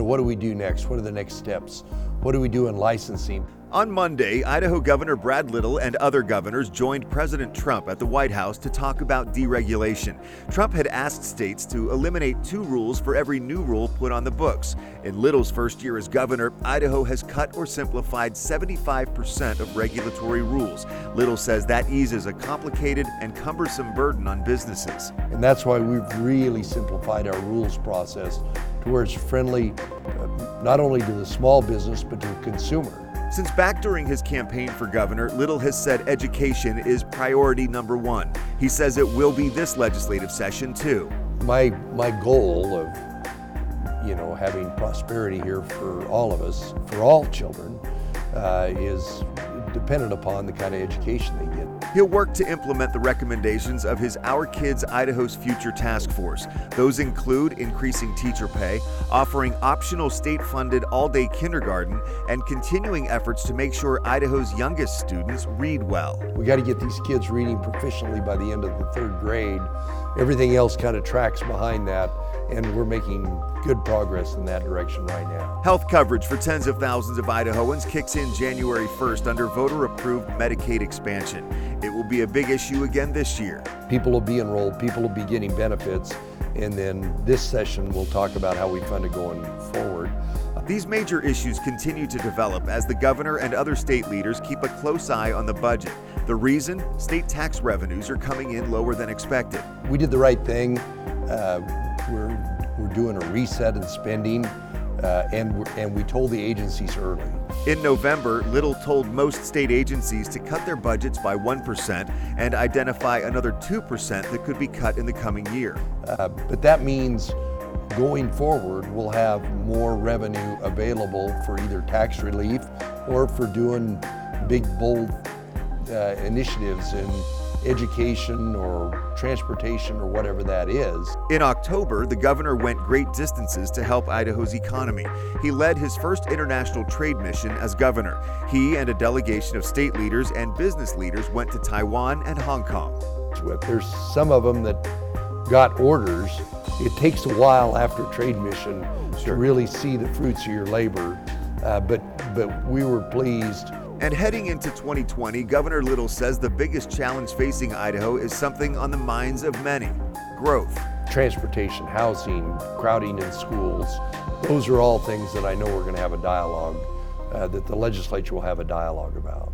what do we do next? What are the next steps? What do we do in licensing? On Monday, Idaho Governor Brad Little and other governors joined President Trump at the White House to talk about deregulation. Trump had asked states to eliminate 2 rules for every new rule put on the books. In Little's first year as governor, Idaho has cut or simplified 75% of regulatory rules. Little says that eases a complicated and cumbersome burden on businesses. And that's why we've really simplified our rules process to where it's friendly not only to the small business but to the consumer. Since back during his campaign for governor, Little has said education is priority number 1. He says it will be this legislative session too. My goal of having prosperity here for all of us, for all children, is dependent upon the kind of education they get. He'll work to implement the recommendations of his Our Kids Idaho's Future Task Force. Those include increasing teacher pay, offering optional state-funded all-day kindergarten, and continuing efforts to make sure Idaho's youngest students read well. We got to get these kids reading proficiently by the end of the 3rd grade. Everything else kind of tracks behind that, and we're making good progress in that direction right now. Health coverage for tens of thousands of Idahoans kicks in January 1st under voter-approved Medicaid expansion. It will be a big issue again this year. People will be enrolled, people will be getting benefits, and then this session we'll talk about how we fund it going forward. These major issues continue to develop as the governor and other state leaders keep a close eye on the budget. The reason? State tax revenues are coming in lower than expected. We did the right thing. We're doing a reset in spending, and we told the agencies early. In November, Little told most state agencies to cut their budgets by 1% and identify another 2% that could be cut in the coming year. But that means going forward, we'll have more revenue available for either tax relief or for doing big, bold initiatives in education or transportation or whatever that is. In October, the governor went great distances to help Idaho's economy. He led his first international trade mission as governor. He and a delegation of state leaders and business leaders went to Taiwan and Hong Kong. There's some of them that got orders. It takes a while after a trade mission to really see the fruits of your labor, but we were pleased. And heading into 2020, Governor Little says the biggest challenge facing Idaho is something on the minds of many: growth. Transportation, housing, crowding in schools, those are all things that I know we're going to have a dialogue, that the legislature will have a dialogue about.